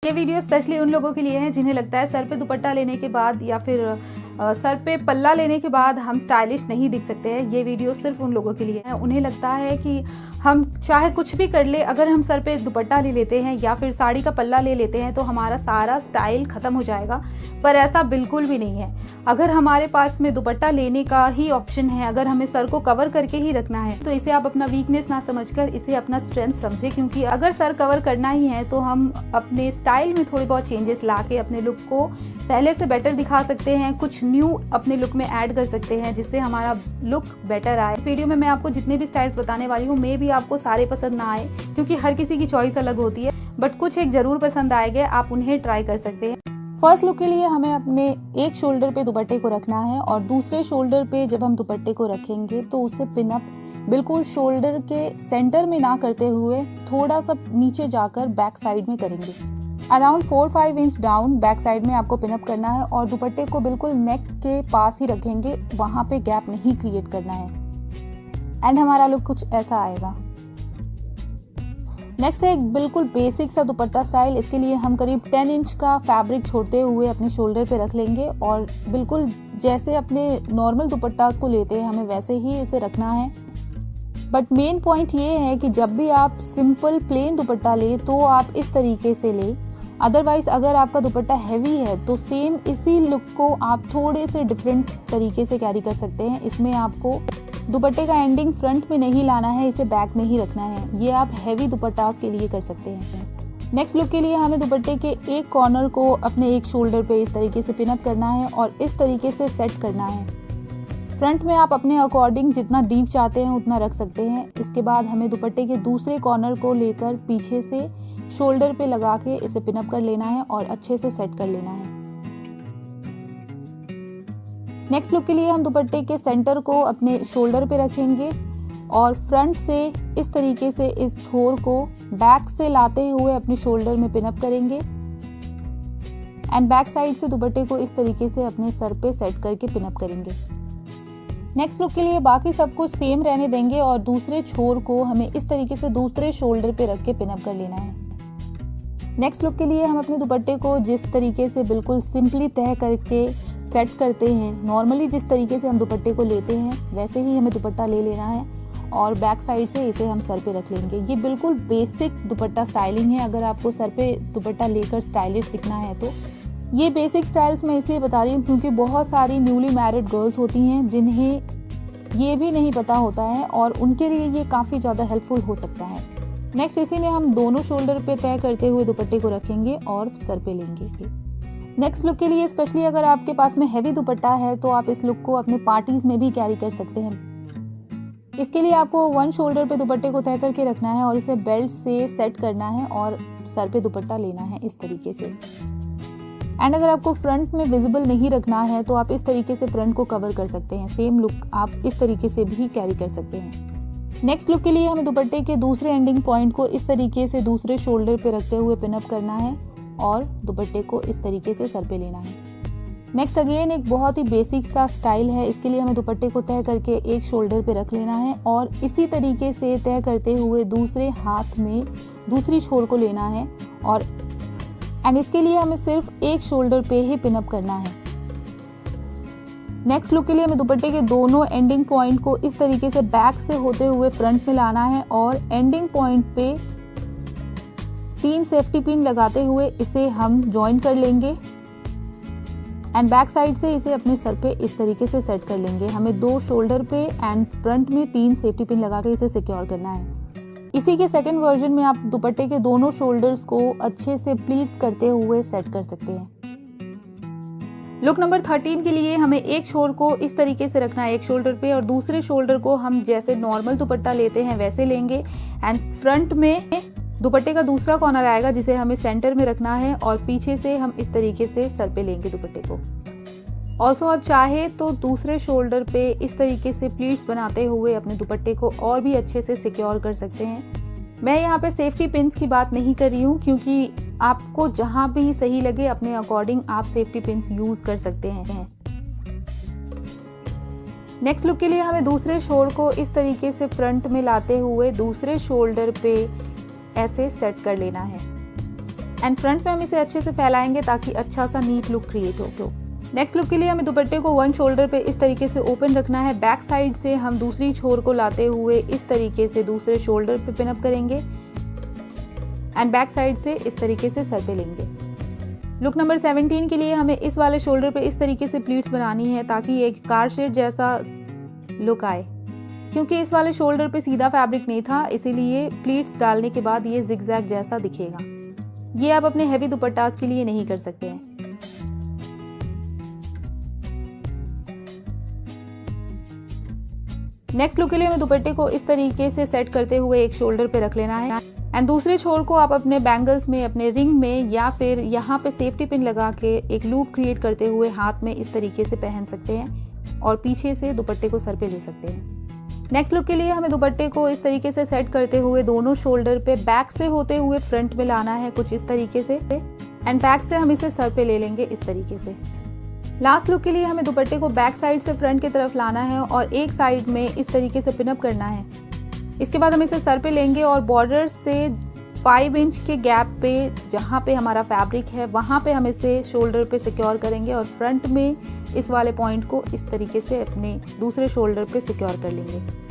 ये video specially उन लोगों के लिए है जिन्हें लगता है सर पे दुपट्टा लेने के बाद या फिर सर पे पल्ला लेने के बाद हम स्टाइलिश नहीं दिख सकते हैं। ये वीडियो सिर्फ उन लोगों के लिए है। उन्हें लगता है कि हम चाहे कुछ भी कर ले, अगर हम सर पे दुपट्टा ले लेते हैं या फिर साड़ी का पल्ला ले लेते हैं तो हमारा सारा स्टाइल ख़त्म हो जाएगा। पर ऐसा बिल्कुल भी नहीं है। अगर हमारे पास में दुपट्टा लेने का ही ऑप्शन है, अगर हमें सर को कवर करके ही रखना है, तो इसे आप अपना वीकनेस ना समझकर इसे अपना स्ट्रेंथ समझें। क्योंकि अगर सर कवर करना ही है तो हम अपने स्टाइल में थोड़े बहुत चेंजेस ला के अपने लुक को पहले से बेटर दिखा सकते हैं, कुछ न्यू अपने लुक में ऐड कर सकते हैं जिससे हमारा लुक बेटर आए। इस वीडियो में मैं आपको जितने भी स्टाइल्स बताने वाली हूँ, मे भी आपको सारे पसंद ना आए क्योंकि हर किसी की चॉइस अलग होती है, बट कुछ एक जरूर पसंद आएंगे, आप उन्हें ट्राई कर सकते हैं। फर्स्ट लुक के लिए हमें अपने एक शोल्डर पे दुपट्टे को रखना है और दूसरे शोल्डर पे जब हम दुपट्टे को रखेंगे तो उसे पिनअप बिल्कुल शोल्डर के सेंटर में ना करते हुए थोड़ा सा नीचे जाकर बैक साइड में करेंगे। Around 4-5 inch down back side में आपको पिनअप करना है और दुपट्टे को बिल्कुल नेक के पास ही रखेंगे, वहां पे गैप नहीं क्रिएट करना है। एंड हमारा लुक कुछ ऐसा आएगा। नेक्स्ट है एक बिल्कुल बेसिक सा दुपट्टा स्टाइल। इसके लिए हम करीब 10 इंच का फैब्रिक छोड़ते हुए अपने शोल्डर पे रख लेंगे और बिल्कुल जैसे अपने नॉर्मल दुपट्टास को लेते हैं हमें वैसे ही इसे रखना है। बट मेन पॉइंट ये है कि जब भी आप सिंपल प्लेन दुपट्टा ले तो आप इस तरीके से ले। अदरवाइज अगर आपका दुपट्टा हैवी है तो सेम इसी लुक को आप थोड़े से डिफरेंट तरीके से कैरी कर सकते हैं। इसमें आपको दुपट्टे का एंडिंग फ्रंट में नहीं लाना है, इसे बैक में ही रखना है। ये आप हैवी दुपट्टास के लिए कर सकते हैं। नेक्स्ट लुक के लिए हमें दुपट्टे के एक कॉर्नर को अपने एक शोल्डर पे इस तरीके से पिन अप करना है और इस तरीके से सेट करना है। फ्रंट में आप अपने अकॉर्डिंग जितना डीप चाहते हैं उतना रख सकते हैं। इसके बाद हमें दुपट्टे के दूसरे कॉर्नर को लेकर पीछे से शोल्डर पे लगा के इसे पिन अप कर लेना है और अच्छे से सेट कर लेना है। नेक्स्ट लुक के लिए हम दुपट्टे के सेंटर को अपने शोल्डर पे रखेंगे और फ्रंट से इस तरीके से इस छोर को बैक से लाते हुए अपने शोल्डर में पिन अप करेंगे एंड बैक साइड से दुपट्टे को इस तरीके से अपने सर पे सेट करके पिन अप करेंगे। नेक्स्ट लुक के लिए बाकी सब कुछ सेम रहने देंगे और दूसरे छोर को हमें इस तरीके से दूसरे शोल्डर पे रख के पिन अप कर लेना है। नेक्स्ट लुक के लिए हम अपने दुपट्टे को जिस तरीके से बिल्कुल सिंपली तह करके सेट करते हैं, नॉर्मली जिस तरीके से हम दुपट्टे को लेते हैं वैसे ही हमें दुपट्टा ले लेना है और बैक साइड से इसे हम सर पे रख लेंगे। ये बिल्कुल बेसिक दुपट्टा स्टाइलिंग है। अगर आपको सर पे दुपट्टा लेकर स्टाइलिश दिखना है तो ये बेसिक स्टाइल्स मैं इसलिए बता रही हूँ क्योंकि बहुत सारी न्यूली मैरिड गर्ल्स होती हैं जिन्हें ये भी नहीं पता होता है और उनके लिए ये काफ़ी ज़्यादा हेल्पफुल हो सकता है। नेक्स्ट इसी में हम दोनों शोल्डर पे तय करते हुए दुपट्टे को रखेंगे और सर पे लेंगे। नेक्स्ट लुक के लिए स्पेशली अगर आपके पास में हैवी दुपट्टा है तो आप इस लुक को अपने पार्टीज में भी कैरी कर सकते हैं। इसके लिए आपको वन शोल्डर पे दुपट्टे को तय करके रखना है और इसे बेल्ट से सेट करना है और सर पे दुपट्टा लेना है इस तरीके से। एंड अगर आपको फ्रंट में विजिबल नहीं रखना है तो आप इस तरीके से फ्रंट को कवर कर सकते हैं। सेम लुक आप इस तरीके से भी कैरी कर सकते हैं। नेक्स्ट लुक के लिए हमें दुपट्टे के दूसरे एंडिंग पॉइंट को इस तरीके से दूसरे शोल्डर पे रखते हुए पिन अप करना है और दुपट्टे को इस तरीके से सर पे लेना है। नेक्स्ट अगेन एक बहुत ही बेसिक सा स्टाइल है। इसके लिए हमें दुपट्टे को तय करके एक शोल्डर पे रख लेना है और इसी तरीके से तय करते हुए दूसरे हाथ में दूसरी छोर को लेना है और इसके लिए हमें सिर्फ एक शोल्डर पे ही पिन अप करना है। नेक्स्ट लुक के लिए हमें दुपट्टे के दोनों एंडिंग पॉइंट को इस तरीके से बैक से होते हुए फ्रंट में लाना है और एंडिंग पॉइंट पे 3 सेफ्टी पिन लगाते हुए इसे हम जॉइन कर लेंगे एंड बैक साइड से इसे अपने सर पे इस तरीके से सेट कर लेंगे। हमें 2 शोल्डर पे एंड फ्रंट में 3 सेफ्टी पिन लगा के इसे सिक्योर करना है। इसी के सेकंड वर्जन में आप दुपट्टे के दोनों शोल्डर्स को अच्छे से प्लीट्स करते हुए सेट कर सकते हैं। लुक नंबर 13 के लिए हमें एक छोर को इस तरीके से रखना है एक शोल्डर पे और दूसरे शोल्डर को हम जैसे नॉर्मल दुपट्टा लेते हैं वैसे लेंगे एंड फ्रंट में दुपट्टे का दूसरा कॉर्नर आएगा जिसे हमें सेंटर में रखना है और पीछे से हम इस तरीके से सर पे लेंगे दुपट्टे को। ऑल्सो आप चाहे तो दूसरे शोल्डर पे इस तरीके से प्लीट्स बनाते हुए अपने दुपट्टे को और भी अच्छे से सिक्योर कर सकते हैं। मैं यहाँ पे सेफ्टी पिन्स की बात नहीं कर रही हूँ क्योंकि आपको जहाँ भी सही लगे अपने अकॉर्डिंग आप सेफ्टी पिन्स यूज कर सकते हैं। नेक्स्ट लुक के लिए हमें दूसरे शोल्डर को इस तरीके से फ्रंट में लाते हुए दूसरे शोल्डर पे ऐसे सेट कर लेना है। एंड फ्रंट में हम इसे अच्छे से फैलाएंगे ताकि अच्छा सा नीट लुक क्रिएट हो। नेक्स्ट लुक के लिए हमें दुपट्टे को वन शोल्डर पे इस तरीके से ओपन रखना है। बैक साइड से हम दूसरी छोर को लाते हुए इस तरीके से दूसरे शोल्डर पे पिन अप करेंगे एंड बैक साइड से इस तरीके से सर पे लेंगे। लुक नंबर 17 के लिए हमें इस वाले शोल्डर पे इस तरीके से प्लीट्स बनानी है ताकि एक कार शेड जैसा लुक आए। क्योंकि इस वाले शोल्डर पे सीधा फैब्रिक नहीं था, इसीलिए प्लीट्स डालने के बाद ये जिगजैग जैसा दिखेगा। ये आप अपने हैवी दुपट्टास के लिए नहीं कर सकते हैं। नेक्स्ट लुक के लिए हमें दुपट्टे को इस तरीके से सेट करते हुए एक शोल्डर पे रख लेना है एंड दूसरे छोर को आप अपने बैंगल्स में, अपने रिंग में या फिर यहाँ पे सेफ्टी पिन लगा के एक लूप क्रिएट करते हुए हाथ में इस तरीके से पहन सकते हैं और पीछे से दुपट्टे को सर पे ले सकते हैं। नेक्स्ट लुक के लिए हमें दुपट्टे को इस तरीके से सेट करते हुए दोनों शोल्डर पे बैक से होते हुए फ्रंट में लाना है कुछ इस तरीके से एंड बैक से हम इसे सर पे ले लेंगे इस तरीके से। लास्ट लुक के लिए हमें दुपट्टे को बैक साइड से फ्रंट की तरफ लाना है और एक साइड में इस तरीके से पिनअप करना है। इसके बाद हम इसे सर पे लेंगे और बॉर्डर से 5 इंच के गैप पे जहाँ पे हमारा फैब्रिक है वहाँ पे हम इसे शोल्डर पे सिक्योर करेंगे और फ्रंट में इस वाले पॉइंट को इस तरीके से अपने दूसरे शोल्डर पे सिक्योर कर लेंगे।